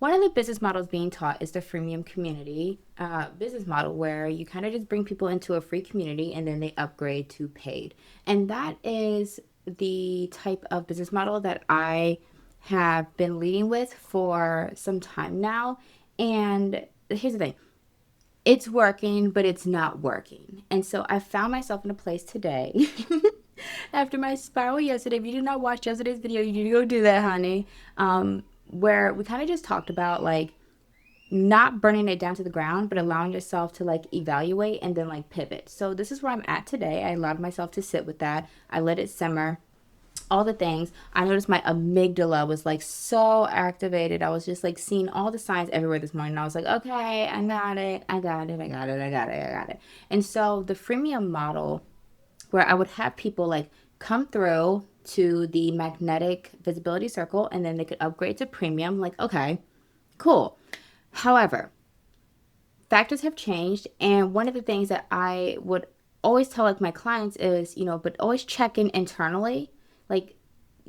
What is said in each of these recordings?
one of the business models being taught is the freemium community business model, where you kind of just bring people into a free community and then they upgrade to paid. And that is the type of business model that I have been leading with for some time now. And here's the thing, it's working, but it's not working. And so I found myself in a place today after my spiral yesterday. If you did not watch yesterday's video, you need to go do that, honey. Where we kind of just talked about like not burning it down to the ground, but allowing yourself to like evaluate and then like pivot. So this is where I'm at today. I allowed myself to sit with that. I let it simmer, all the things. I noticed my amygdala was like so activated. I was just like seeing all the signs everywhere this morning. I was like, okay, I got it. I got it. I got it. I got it. I got it. And so the freemium model, where I would have people like come through to the magnetic visibility circle and then they could upgrade to premium, like, okay, cool. However, factors have changed. And one of the things that I would always tell like my clients is, but always check in internally, like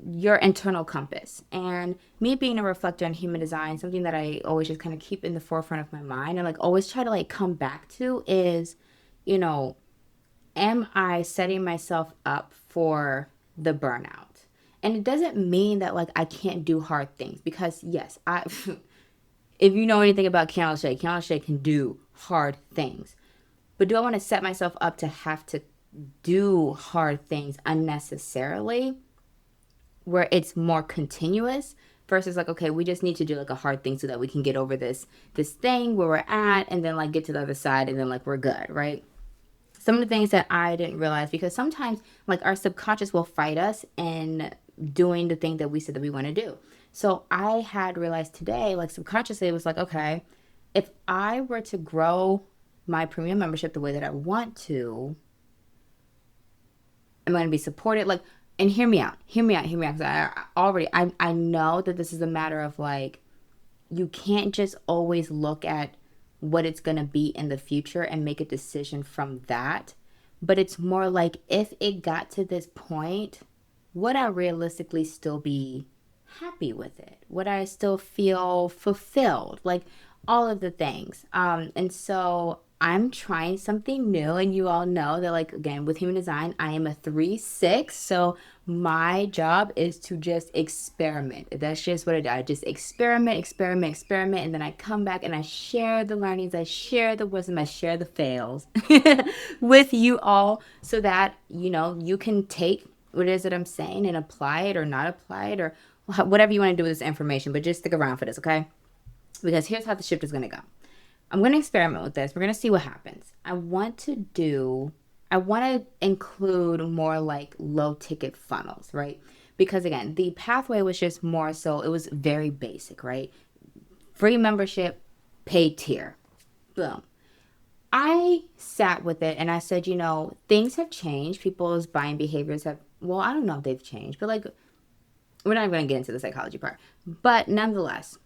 your internal compass. And me being a reflector in human design, something that I always just kind of keep in the forefront of my mind and like always try to like come back to is, you know, am I setting myself up for the burnout? And it doesn't mean that like I can't do hard things, because yes, I if you know anything about Keanu Shay can do hard things. But do I want to set myself up to have to do hard things unnecessarily, where it's more continuous versus like, okay, we just need to do like a hard thing so that we can get over this thing where we're at and then like get to the other side and then like we're good, right? Some of the things that I didn't realize, because sometimes like our subconscious will fight us in doing the thing that we said that we want to do. So I had realized today, like subconsciously, it was like, okay, if I were to grow my premium membership the way that I want to, I'm going to be supported. Like, and hear me out, hear me out, hear me out. Because I know that this is a matter of like, you can't just always look at what it's going to be in the future and make a decision from that. But it's more like, if it got to this point, would I realistically still be happy with it? Would I still feel fulfilled? Like all of the things. And so I'm trying something new, and you all know that, like, again, with human design, I am a 3-6. So my job is to just experiment. That's just what I do. I just experiment, experiment, experiment, and then I come back and I share the learnings, I share the wisdom, I share the fails with you all, so that you can take what it is that I'm saying and apply it or not apply it, or whatever you want to do with this information. But just stick around for this, okay? Because here's how the shift is going to go. I'm going to experiment with this. We're going to see what happens. I want to include more like low ticket funnels, right? Because again, the pathway was just more so, it was very basic, right? Free membership, paid tier. Boom. I sat with it and I said, things have changed. People's buying behaviors have, well, I don't know if they've changed, but like, we're not even going to get into the psychology part. But nonetheless,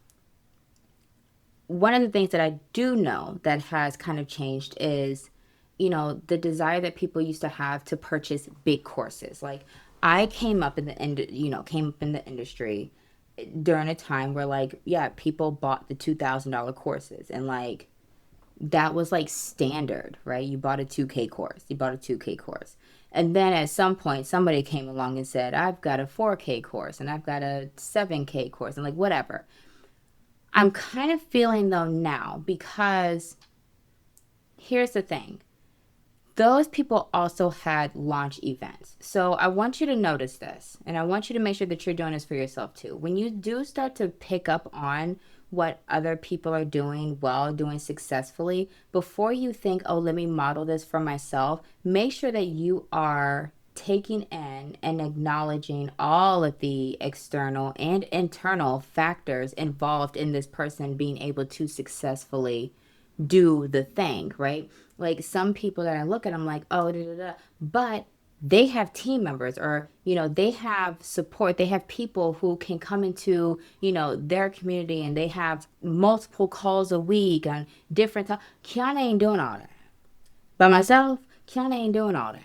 one of the things that I do know that has kind of changed is, the desire that people used to have to purchase big courses. Like, I came up in the industry during a time where, like, yeah, people bought the $2,000 courses, and like that was like standard, right? You bought a 2K course, you bought a 2K course. And then at some point, somebody came along and said, I've got a 4K course and I've got a 7K course, and like whatever. I'm kind of feeling though now, because here's the thing. Those people also had launch events. So I want you to notice this, and I want you to make sure that you're doing this for yourself too. When you do start to pick up on what other people are doing well, doing successfully, before you think, oh, let me model this for myself, make sure that you are taking in and acknowledging all of the external and internal factors involved in this person being able to successfully do the thing, right? Like some people that I look at, I'm like, oh, da, da, da. But they have team members, or, they have support. They have people who can come into, their community, and they have multiple calls a week on different times. Kiana ain't doing all that. By myself, Kiana ain't doing all that.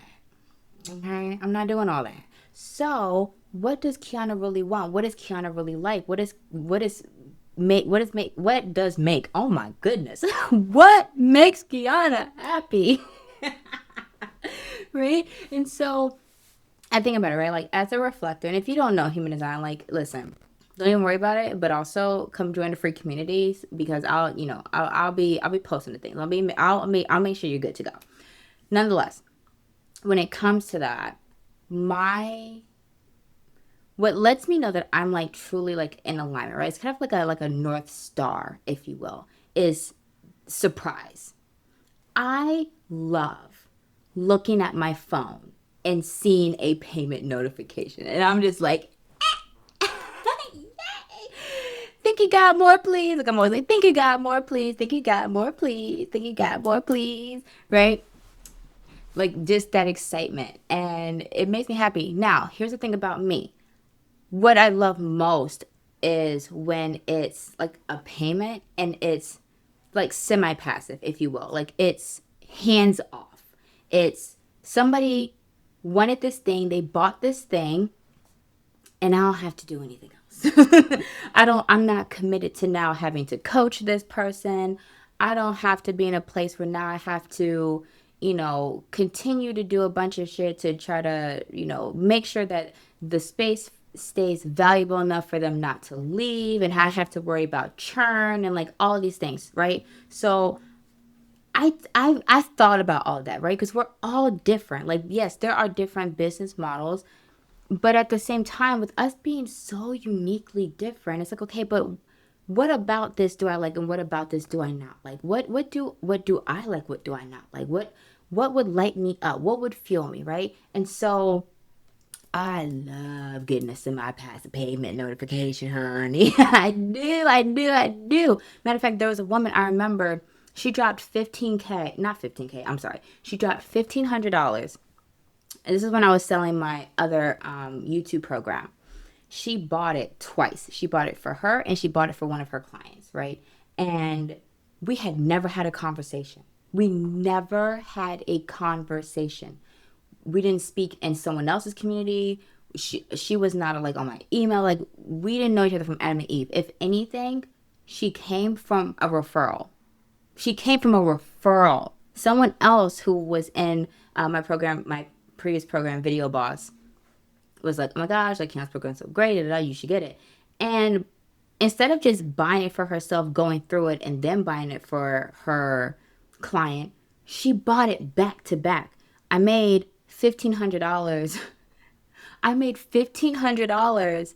Okay, I'm not doing all that. So what does Kiana really want? What is Kiana really like? What is what does make, oh my goodness, what makes Kiana happy? Right? And so I think about it, right? Like as a reflector, and if you don't know human design, like listen, don't even worry about it. But also come join the free communities because I'll be posting the things. I'll make sure you're good to go. Nonetheless, when it comes to that, my what lets me know that I'm like truly like in alignment, right? It's kind of like a North Star, if you will, is surprise. I love looking at my phone and seeing a payment notification. And I'm just like, yay! Think you got more, please. Like I'm always like, think you got more, please. Think you got more, please. Think you got more, please. Right? Like just that excitement. And it makes me happy. Now, here's the thing about me. What I love most is when it's like a payment and it's like semi passive, if you will. Like it's hands off. It's somebody wanted this thing, they bought this thing, and I don't have to do anything else. I'm not committed to now having to coach this person. I don't have to be in a place where now I have to, continue to do a bunch of shit to try to, make sure that the space stays valuable enough for them not to leave, and I have to worry about churn and like all of these things, right? So I thought about all of that, right? Because we're all different. Like, yes, there are different business models, but at the same time, with us being so uniquely different, it's like, okay, but what about this do I like, and what about this do I not like? What do I like? What do I not like? What would light me up? What would fuel me, right? And so I love getting a semi-pass payment notification, honey. I do. Matter of fact, there was a woman I remember. She dropped 15K, not 15K. I'm sorry. She dropped $1,500. And this is when I was selling my other YouTube program. She bought it twice. She bought it for her and she bought it for one of her clients, right? And we had never had a conversation. We never had a conversation. We didn't speak in someone else's community. She was not like on my email. Like we didn't know each other from Adam and Eve. If anything, she came from a referral. She came from a referral. Someone else who was in my program, my previous program, Video Boss, was like, oh my gosh, like Kiana's program is so great, you should get it. And instead of just buying it for herself, going through it, and then buying it for her client, she bought it back to back. I made $1,500. I made $1,500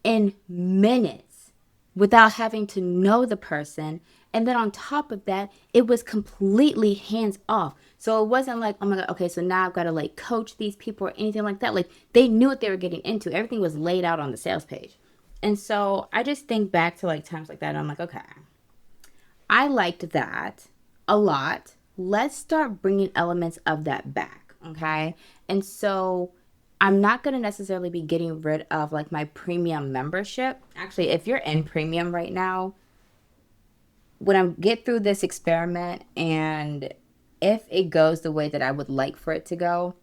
in minutes without having to know the person. And then on top of that, it was completely hands off. So it wasn't like, oh my God, okay, so now I've got to like coach these people or anything like that. Like they knew what they were getting into. Everything was laid out on the sales page. And so I just think back to like times like that. And I'm like, okay, I liked that a lot. Let's start bringing elements of that back. Okay. And so I'm not going to necessarily be getting rid of like my premium membership. Actually, if you're in premium right now, when I get through this experiment and if it goes the way that I would like for it to go,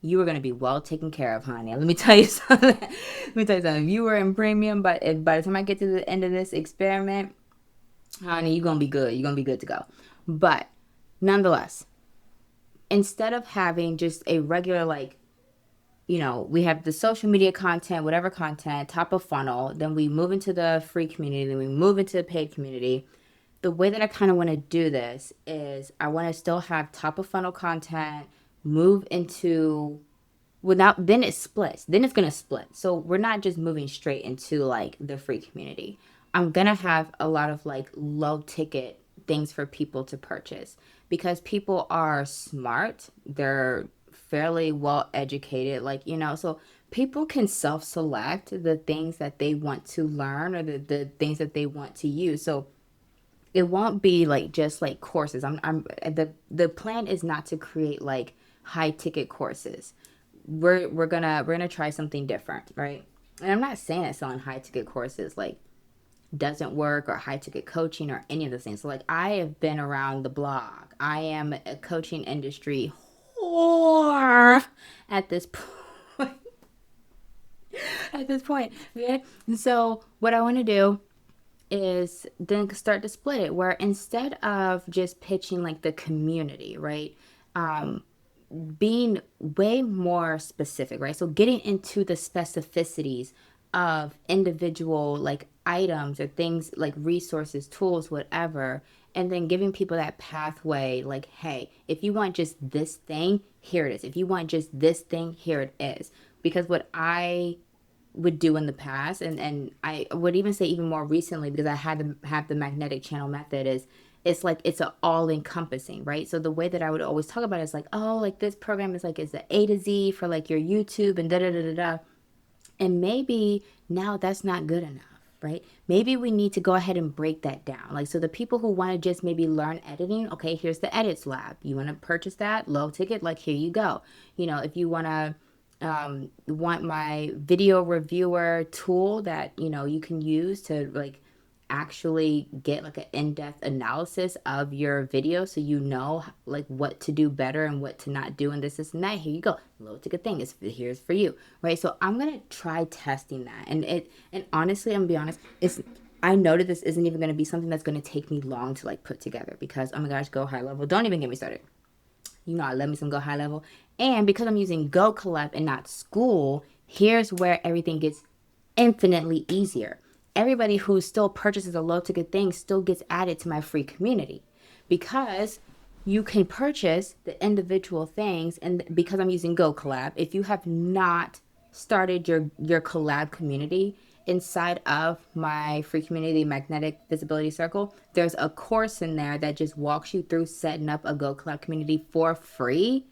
you are going to be well taken care of, honey. Let me tell you something. Let me tell you something. If you were in premium, but by the time I get to the end of this experiment, honey, you're going to be good. You're going to be good to go. But nonetheless, instead of having just a regular, like, we have the social media content, whatever content, top of funnel, then we move into the free community, then we move into the paid community. The way that I kind of want to do this is I want to still have top of funnel content, move into without, then it splits. Then it's going to split. So we're not just moving straight into like the free community. I'm going to have a lot of like low ticket things for people to purchase because people are smart. They're fairly well educated, like, so people can self select the things that they want to learn or the things that they want to use. So it won't be like just like courses. The plan is not to create like high ticket courses. We're gonna try something different, right? And I'm not saying that selling high ticket courses like doesn't work or high ticket coaching or any of those things. So like I have been around the block. I am a coaching industry whore at this point. At this point, okay? And so what I want to do is then start to split it where instead of just pitching like the community, right? Being way more specific, right? So getting into the specificities of individual like items or things like resources, tools, whatever, and then giving people that pathway like, hey, if you want just this thing, here it is. If you want just this thing, here it is. Because what I would do in the past and I would even say even more recently because I had to have the magnetic channel method is it's like it's a all encompassing, right? So the way that I would always talk about it is like, oh, like this program is like it's the A to Z for like your YouTube and da da da da da. And maybe now that's not good enough, right? Maybe we need to go ahead and break that down. Like, so the people who want to just maybe learn editing, okay, here's the Edits Lab. You want to purchase that low ticket? Like, here you go. You know, if you want to want my video reviewer tool that you can use to like actually get like an in-depth analysis of your video so you know like what to do better and what to not do and this and that, here you go, low ticket thing is here's for you, right? So I'm gonna try testing that and honestly I'm gonna be honest, it's I know that this isn't even going to be something that's going to take me long to like put together because oh my gosh, Go High Level, don't even get me started. I love me some Go High Level. And because I'm using Go Collab and not School, here's where everything gets infinitely easier. Everybody who still purchases a low ticket thing still gets added to my free community because you can purchase the individual things. And because I'm using Go Collab, if you have not started your collab community inside of my free community magnetic visibility circle, there's a course in there that just walks you through setting up a Go Collab community for free.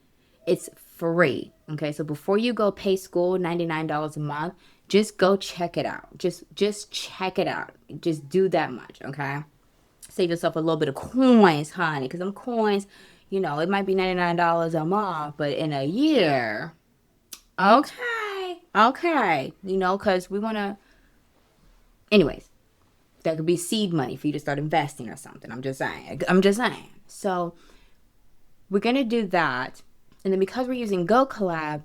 It's free. Okay, so before you go pay school $99 a month, just go check it out. Just check it out. Just do that much. Okay, save yourself a little bit of coins, honey, because them coins, it might be $99 a month, but in a year, okay, because we want to. Anyways, that could be seed money for you to start investing or something. I'm just saying. So we're gonna do that, and then because we're using Go Collab,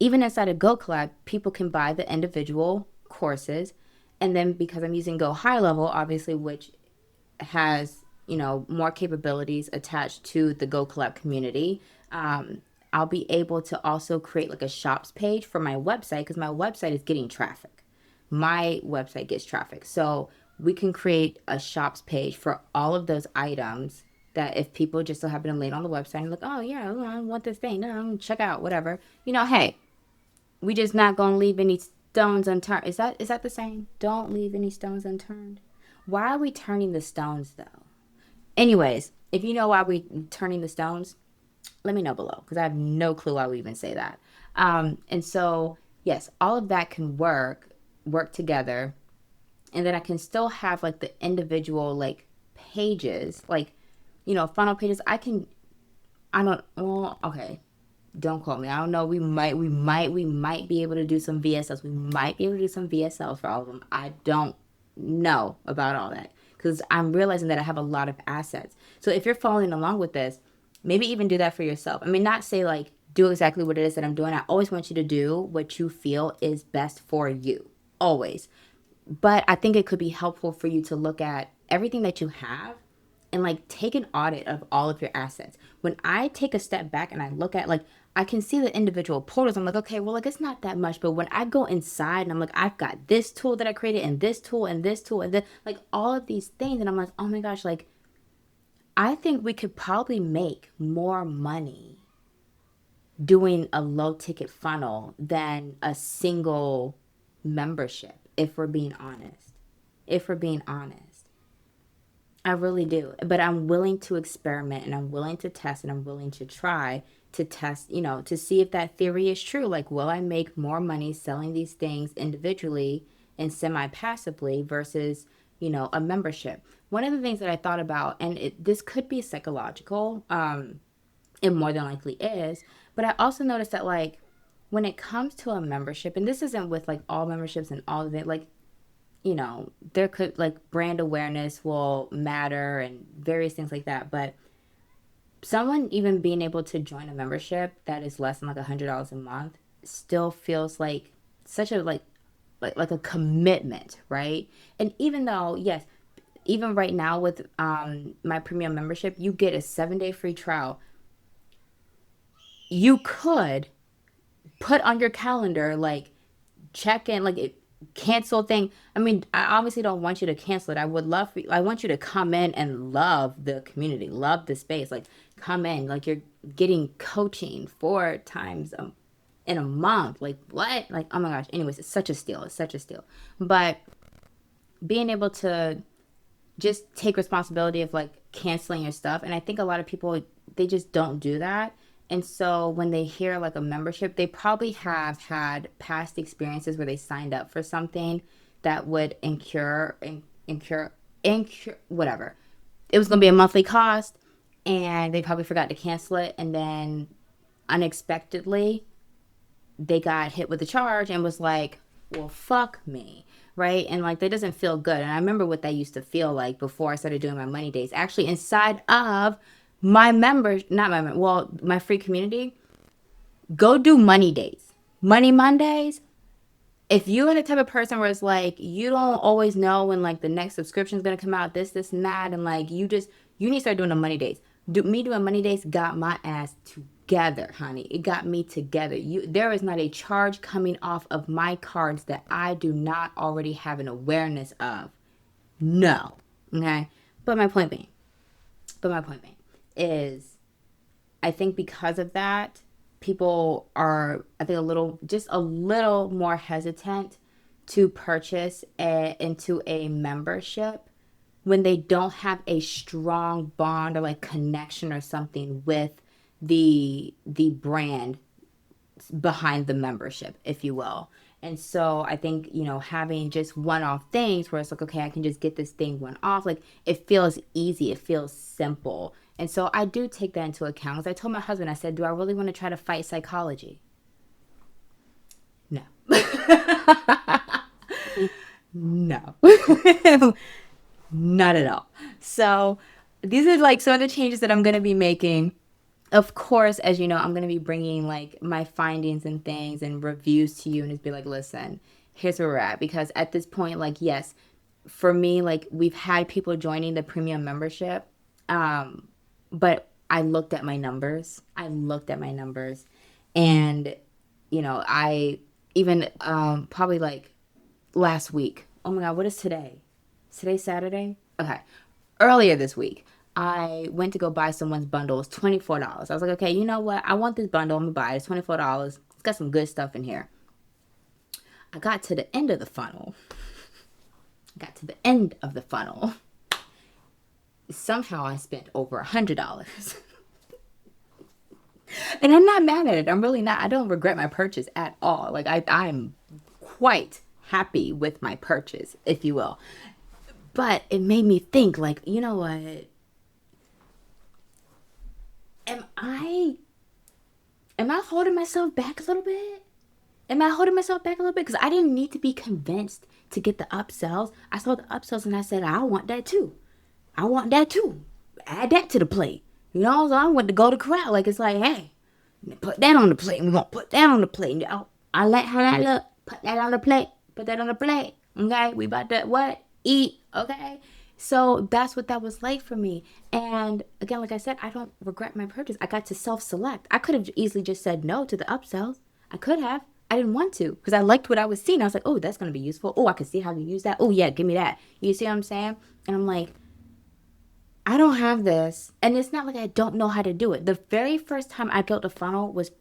even inside of Go Collab, people can buy the individual courses, and then because I'm using Go High Level, obviously, which has more capabilities attached to the Go Collab community, I'll be able to also create like a shops page for my website because my website is getting traffic. My website gets traffic, so we can create a shops page for all of those items that if people just so happen to land on the website and look, oh yeah, I want this thing, no, check out whatever, hey, we just not gonna leave any stones unturned. Is that the saying? Don't leave any stones unturned. Why are we turning the stones though? Anyways, if you know why we turning the stones, let me know below because I have no clue why we even say that. And so yes, all of that can work together, and then I can still have like the individual like pages, like funnel pages. I don't. Well, okay. Don't quote me. I don't know. We might be able to do some VSLs. We might be able to do some VSLs for all of them. I don't know about all that because I'm realizing that I have a lot of assets. So if you're following along with this, maybe even do that for yourself. I mean, not say like do exactly what it is that I'm doing. I always want you to do what you feel is best for you. Always. But I think it could be helpful for you to look at everything that you have and like take an audit of all of your assets. When I take a step back and I look at like I can see the individual portals, I'm like, okay, well, like it's not that much. But when I go inside and I'm like, I've got this tool that I created and this tool and this tool and then like all of these things, and I'm like, oh my gosh, like I think we could probably make more money doing a low ticket funnel than a single membership, if we're being honest. If we're being honest. I really do. But I'm willing to experiment and I'm willing to test and I'm willing to try to test, to see if that theory is true. Like, will I make more money selling these things individually and semi passively versus, a membership? One of the things that I thought about, and this could be psychological, it more than likely is, but I also noticed that, like, when it comes to a membership, and this isn't with like all memberships and all of it, like, there could like brand awareness will matter and various things like that. But someone even being able to join a membership that is less than like $100 a month still feels like such a like like a commitment, right? And even though, yes, even right now with my premium membership, you get a 7-day free trial. You could put on your calendar, like, check in, like, cancel thing. I mean, I obviously don't want you to cancel it. I want you to come in and love the community, love the space. Like, come in, like, you're getting coaching 4 times in a month. Like, what? Like, oh my gosh. Anyways, it's such a steal. It's such a steal. But being able to just take responsibility of like canceling your stuff. And I think a lot of people, they just don't do that. And so when they hear like a membership, they probably have had past experiences where they signed up for something that would incur whatever. It was going to be a monthly cost, and they probably forgot to cancel it, and then unexpectedly they got hit with a charge and was like, well, fuck me. Right. And like, that doesn't feel good. And I remember what that used to feel like before I started doing my money days. Actually, inside of my members, not my, well, my free community, go do money days, money Mondays. If you're the type of person where it's like, you don't always know when like the next subscription is going to come out, this, and that. And like, you need to start doing the money days. Me doing money days got my ass together, honey. It got me together. There is not a charge coming off of my cards that I do not already have an awareness of. No. Okay. But my point being is, I think because of that, people are, I think, just a little more hesitant to purchase into a membership when they don't have a strong bond or like connection or something with the brand behind the membership, if you will. And so I think, having just one-off things where it's like, okay, I can just get this thing one off. Like, it feels easy. It feels simple. And so I do take that into account. Because I told my husband, I said, do I really want to try to fight psychology? No. No. Not at all. So these are like some of the changes that I'm going to be making. Of course, as you know, I'm going to be bringing like my findings and things and reviews to you, and just be like, listen, here's where we're at. Because at this point, like, yes, for me, like, we've had people joining the premium membership. But I looked at my numbers. And, I even probably like last week. Oh my God, what is today? Is today Saturday? Okay. Earlier this week, I went to go buy someone's bundle. It was $24. I was like, okay, you know what? I want this bundle. I'm going to buy it. It's $24. It's got some good stuff in here. I got to the end of the funnel. Somehow I spent over $100. And I'm not mad at it. I'm really not. I don't regret my purchase at all. Like, I'm quite happy with my purchase, if you will. But it made me think, like, you know what? Am I holding myself back a little bit? Because I didn't need to be convinced to get the upsells. I saw the upsells and I said, I want that too. Add that to the plate. So I went to go to crowd. Like, it's like, hey, put that on the plate. We're going to put that on the plate. I like how that look. Put that on the plate. Okay? We about to, what? Eat. Okay? So that's what that was like for me. And again, like I said, I don't regret my purchase. I got to self-select. I could have easily just said no to the upsells. I could have. I didn't want to because I liked what I was seeing. I was like, oh, that's going to be useful. Oh, I can see how to use that. Oh, yeah, give me that. You see what I'm saying? And I'm like, I don't have this. And it's not like I don't know how to do it. The very first time I built a funnel was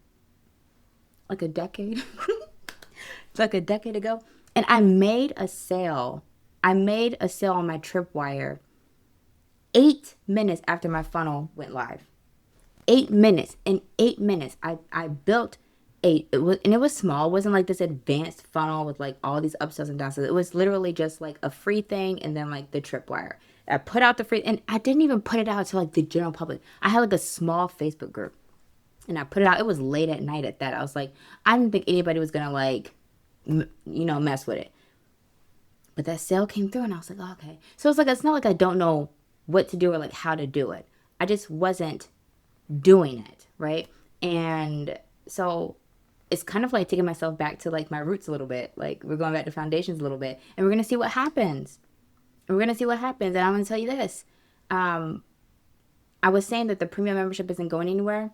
like a decade. It's like a decade ago. And I made a sale. On my Tripwire 8 minutes after my funnel went live. 8 minutes. In 8 minutes, I built it was small. It wasn't like this advanced funnel with like all these upsells and downsells. It was literally just like a free thing and then like the Tripwire. I put out the free, and I didn't even put it out to like the general public. I had like a small Facebook group, and I put it out. It was late at night at that. I was like, I didn't think anybody was gonna like, mess with it. But that sale came through, and I was like, oh, okay. So it's not like I don't know what to do or like how to do it. I just wasn't doing it, right? And so it's kind of like taking myself back to like my roots a little bit. Like we're going back to foundations a little bit, and we're gonna see what happens. And we're gonna see what happens. And I'm gonna tell you this. Um, I was saying that the premium membership isn't going anywhere.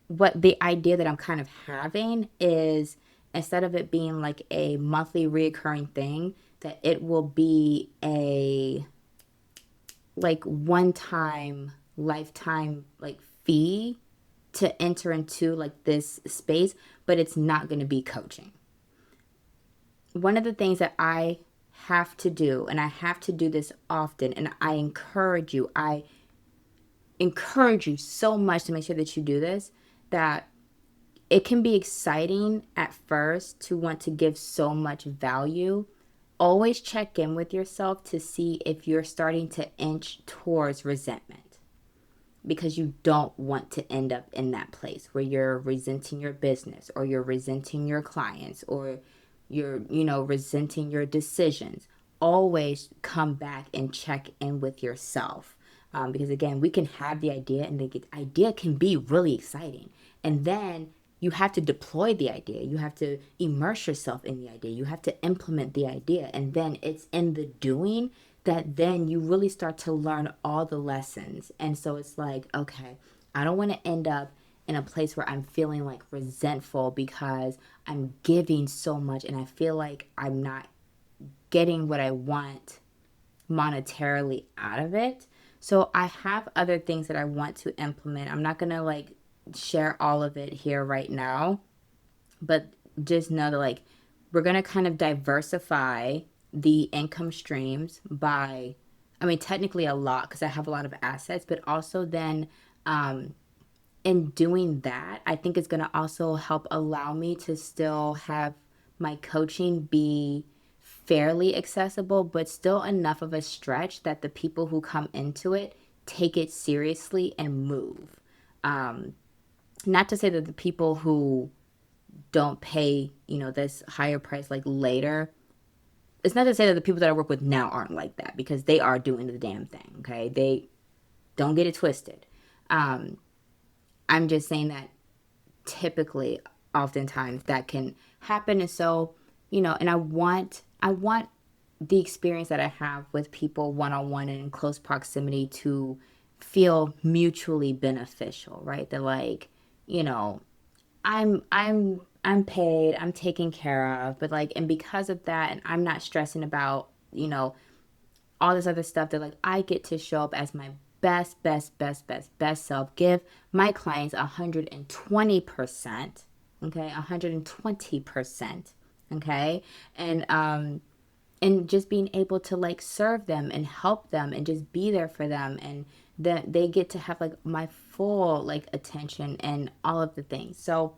What the idea that I'm kind of having is, instead of it being like a monthly reoccurring thing, that it will be a like one time lifetime like fee to enter into like this space, but it's not going to be coaching. One of the things that I have to do, and I have to do this often, and I encourage you so much to make sure that you do this, that it can be exciting at first to want to give so much value. Always check in with yourself to see if you're starting to inch towards resentment, because you don't want to end up in that place where you're resenting your business, or you're resenting your clients, or you're, resenting your decisions. Always come back and check in with yourself. Because again, we can have the idea, and the idea can be really exciting. And then you have to deploy the idea. You have to immerse yourself in the idea. You have to implement the idea. And then it's in the doing that then you really start to learn all the lessons. And so it's like, okay, I don't want to end up in a place where I'm feeling like resentful because I'm giving so much and I feel like I'm not getting what I want monetarily out of it. So I have other things that I want to implement. I'm not going to like share all of it here right now, but just know that like we're going to kind of diversify the income streams by, I mean, technically a lot because I have a lot of assets, but also then in doing that, I think it's going to also help allow me to still have my coaching be fairly accessible, but still enough of a stretch that the people who come into it take it seriously and move. Not to say that the people who don't pay, this higher price like later, it's not to say that the people that I work with now aren't like that, because they are doing the damn thing. Okay. They don't get it twisted. I'm just saying that typically, oftentimes that can happen. And so, and I want the experience that I have with people one on one and in close proximity to feel mutually beneficial, right? That like, you know, I'm paid, I'm taken care of, but like, and because of that, and I'm not stressing about, all this other stuff, that like I get to show up as my best self, give my clients 120%, okay, 120%, okay, and just being able to like serve them and help them and just be there for them, and that they get to have like my full like attention and all of the things. So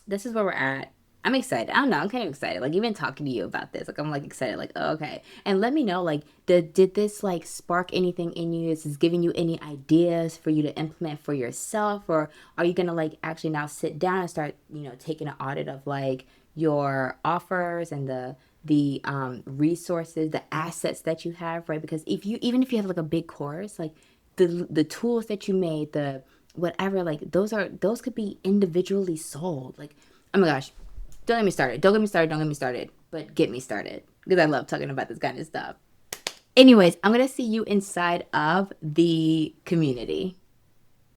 this is where we're at. I'm excited. I don't know. I'm kind of excited. Like even talking to you about this, like I'm like excited. Like, oh, okay. And let me know, like, did this like spark anything in you? Is this giving you any ideas for you to implement for yourself, or are you gonna like actually now sit down and start, taking an audit of like your offers and the resources, the assets that you have, right? Because if you even if you have like a big course, like the tools that you made, the whatever, like those could be individually sold. Like, oh my gosh, don't get me started. Don't get me started. Don't get me started. But get me started, because I love talking about this kind of stuff. Anyways, I'm gonna see you inside of the community.